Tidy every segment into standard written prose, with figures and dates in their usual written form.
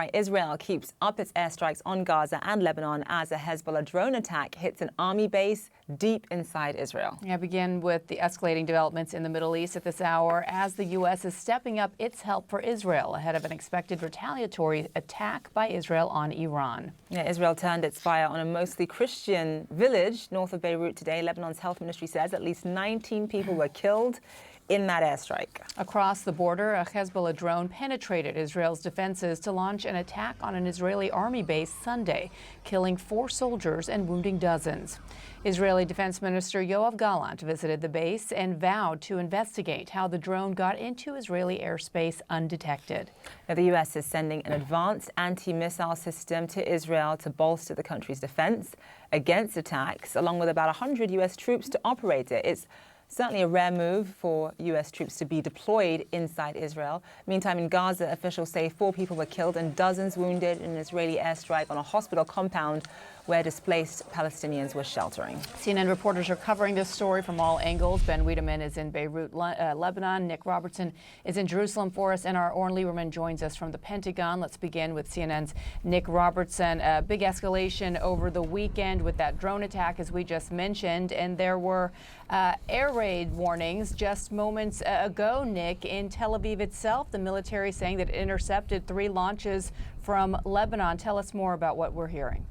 Right, Israel keeps up its airstrikes on Gaza and Lebanon as a Hezbollah drone attack hits an army base deep inside Israel. Yeah, begin with the escalating developments in the Middle East at this hour as the U.S. is stepping up its help for Israel ahead of an expected retaliatory attack by Israel on Iran. Yeah, Israel turned its fire on a mostly Christian village north of Beirut today. Lebanon's health ministry says at least 19 people were killed in that airstrike. Across the border, a Hezbollah drone penetrated Israel's defenses to launch an attack on an Israeli army base Sunday, killing 4 soldiers and wounding dozens. Israeli Defense Minister Yoav Gallant visited the base and vowed to investigate how the drone got into Israeli airspace undetected. Now, the U.S. is sending an advanced anti-missile system to Israel to bolster the country's defense against attacks, along with about 100 U.S. troops to operate it. It's certainly a rare move for U.S. troops to be deployed inside Israel. Meantime, in Gaza, officials say 4 people were killed and dozens wounded in an Israeli airstrike on a hospital compound where displaced Palestinians were sheltering. CNN reporters are covering this story from all angles. Ben Wiedemann is in Beirut, Lebanon. Nick Robertson is in Jerusalem for us, and our Oren Lieberman joins us from the Pentagon. Let's begin with CNN's Nick Robertson. A big escalation over the weekend with that drone attack, as we just mentioned, and there were air raid warnings just moments ago, Nick, in Tel Aviv itself. The military saying that it intercepted 3 launches from Lebanon. Tell us more about what we're hearing.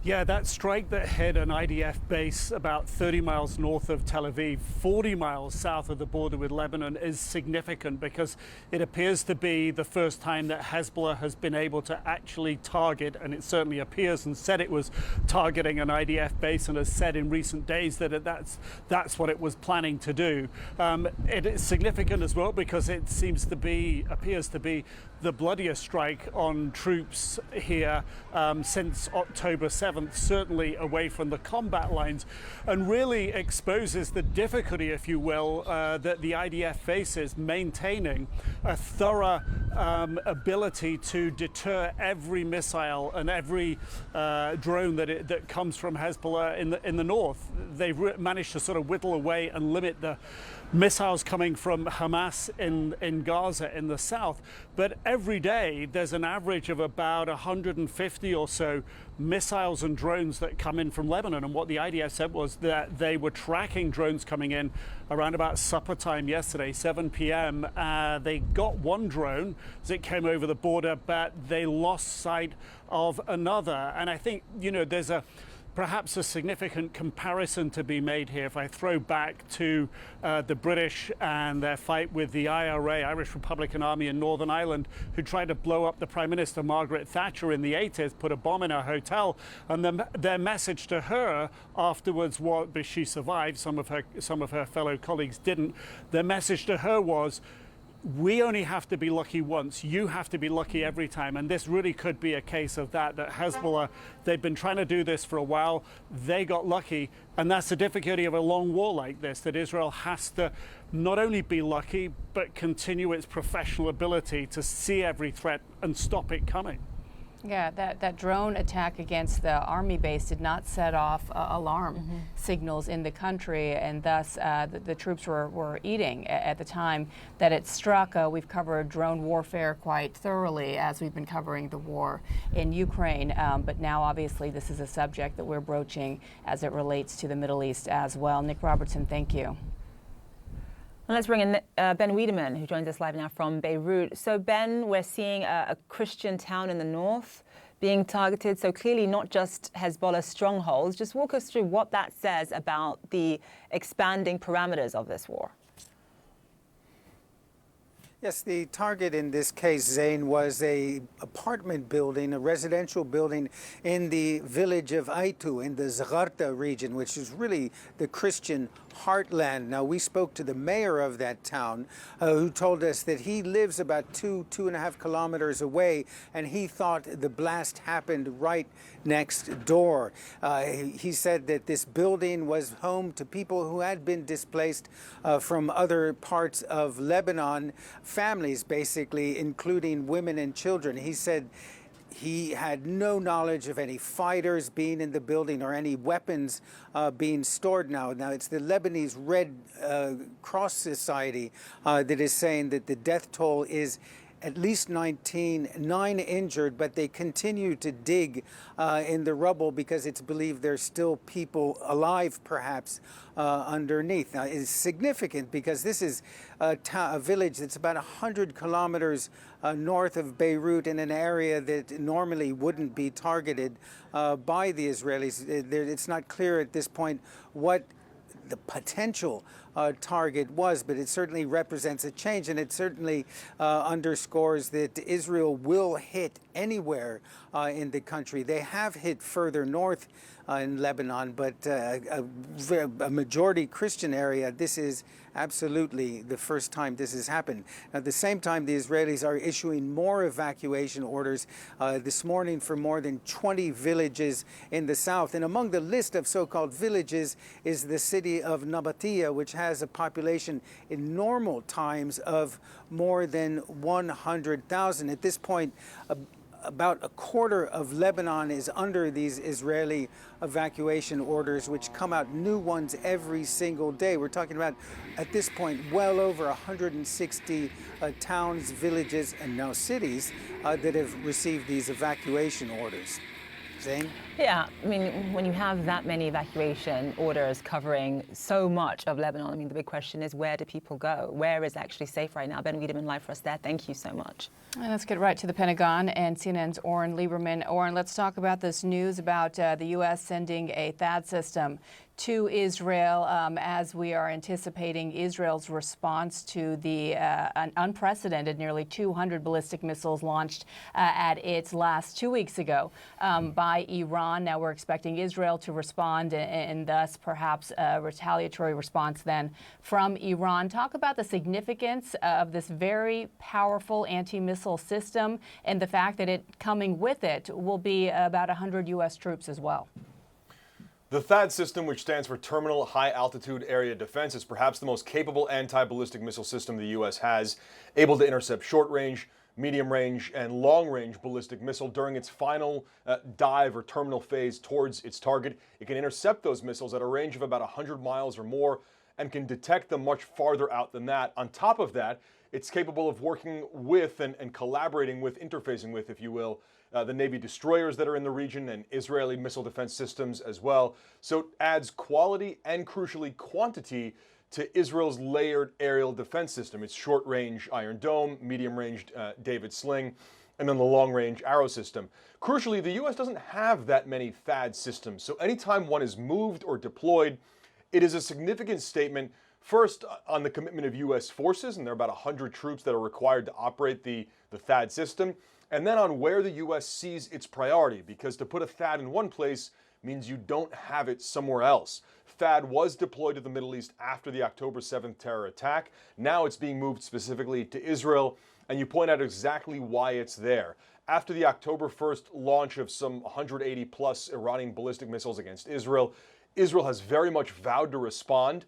Yeah, that strike that hit an IDF base about 30 miles north of Tel Aviv, 40 miles south of the border with Lebanon, is significant because it appears to be the first time that Hezbollah has been able to actually target, and it certainly appears and said it was targeting an IDF base and has said in recent days that that's what it was planning to do. It is significant as well because it appears to be the bloodiest strike on troops here since October 7th, certainly away from the combat lines, and really exposes the difficulty, if you will, that the IDF faces maintaining a thorough ability to deter every missile and every drone that comes from Hezbollah in the north. They've managed to sort of whittle away and limit the missiles coming from Hamas in Gaza in the south. But every day there's an average of about 150 or so missiles and drones that come in from Lebanon. And what the IDF said was that they were tracking drones coming in around about supper time yesterday, 7 p.m. They got one drone as it came over the border, but they lost sight of another. And I think, there's perhaps a significant comparison to be made here. If I throw back to the British and their fight with the IRA, Irish Republican Army in Northern Ireland, who tried to blow up the Prime Minister Margaret Thatcher in the 80s, put a bomb in her hotel, and their message to her afterwards was, but she survived, some of her fellow colleagues didn't, their message to her was, we only have to be lucky once. You have to be lucky every time. And this really could be a case of that Hezbollah, they've been trying to do this for a while. They got lucky. And that's the difficulty of a long war like this, that Israel has to not only be lucky, but continue its professional ability to see every threat and stop it coming. Yeah, that drone attack against the army base did not set off alarm signals in the country, and thus the troops were eating at the time that it struck. We've covered drone warfare quite thoroughly as we've been covering the war in Ukraine, but now obviously this is a subject that we're broaching as it relates to the Middle East as well. Nick Robertson, thank you. And let's bring in Ben Wiedemann, who joins us live now from Beirut. So, Ben, we're seeing a Christian town in the north being targeted, so clearly not just Hezbollah strongholds. Just walk us through what that says about the expanding parameters of this war. Yes, the target in this case, Zain, was a apartment building, a residential building in the village of Aitu in the Zagharta region, which is really the Christian heartland. Now, we spoke to the mayor of that town, who told us that he lives about 2.5 kilometers away, and he thought the blast happened right next door. He said that this building was home to people who had been displaced from other parts of Lebanon, families basically, including women and children. He said he had no knowledge of any fighters being in the building or any weapons being stored now. Now, it's the Lebanese Red Cross Society that is saying that the death toll is at least 19, 9 injured, but they continue to dig in the rubble because it's believed there's still people alive, perhaps, underneath. Now, it's significant because this is a village that's about 100 kilometers north of Beirut in an area that normally wouldn't be targeted by the Israelis. It's not clear at this point what the potential target was, but it certainly represents a change, and it certainly underscores that Israel will hit anywhere in the country. They have hit further north in Lebanon, but a majority Christian area, this is absolutely the first time this has happened. At the same time, the Israelis are issuing more evacuation orders this morning for more than 20 villages in the south. And among the list of so-called villages is the city of Nabatea, which has a population in normal times of more than 100,000. At this point, about a quarter of Lebanon is under these Israeli evacuation orders, which come out new ones every single day. We're talking about, at this point, well over 160 towns, villages, and now cities that have received these evacuation orders. Zain? Yeah, I mean, when you have that many evacuation orders covering so much of Lebanon, I mean, the big question is, where do people go? Where is actually safe right now? Ben Wiedemann, live for us there. Thank you so much. And let's get right to the Pentagon and CNN's Oren Lieberman. Oren, let's talk about this news about the U.S. sending a THAAD system to Israel as we are anticipating Israel's response to the an unprecedented nearly 200 ballistic missiles launched at its last 2 weeks ago by Iran. Now we're expecting Israel to respond and thus perhaps a retaliatory response then from Iran. Talk about the significance of this very powerful anti-missile system and the fact that it coming with it will be about 100 U.S. troops as well. The THAAD system, which stands for Terminal High Altitude Area Defense, is perhaps the most capable anti-ballistic missile system the U.S. has, able to intercept short-range, medium-range, and long-range ballistic missile during its final dive or terminal phase towards its target. It can intercept those missiles at a range of about 100 miles or more and can detect them much farther out than that. On top of that, it's capable of working with and collaborating with, interfacing with, if you will, the Navy destroyers that are in the region and Israeli missile defense systems as well. So it adds quality and, crucially, quantity to Israel's layered aerial defense system. Its short-range Iron Dome, medium-range David Sling, and then the long-range Arrow system. Crucially, the U.S. doesn't have that many THAAD systems, so anytime one is moved or deployed, it is a significant statement, first, on the commitment of U.S. forces, and there are about 100 troops that are required to operate the THAAD system, and then on where the U.S. sees its priority, because to put a THAAD in one place means you don't have it somewhere else. THAAD was deployed to the Middle East after the October 7th terror attack. Now it's being moved specifically to Israel, and you point out exactly why it's there. After the October 1st launch of some 180-plus Iranian ballistic missiles against Israel, Israel has very much vowed to respond.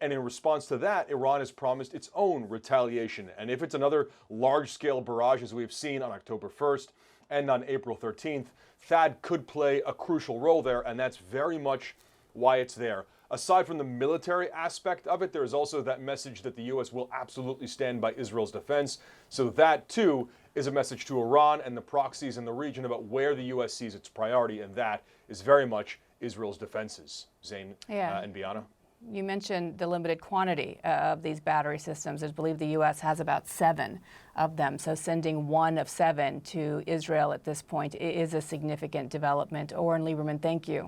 And in response to that, Iran has promised its own retaliation. And if it's another large-scale barrage, as we've seen on October 1st and on April 13th, THAAD could play a crucial role there, and that's very much why it's there. Aside from the military aspect of it, there is also that message that the U.S. will absolutely stand by Israel's defense. So that, too, is a message to Iran and the proxies in the region about where the U.S. sees its priority, and that is very much Israel's defenses. Zain and Bianna. You mentioned the limited quantity of these battery systems. It's believed the U.S. has about 7 of them. So sending 1 of 7 to Israel at this point is a significant development. Oren Lieberman, thank you.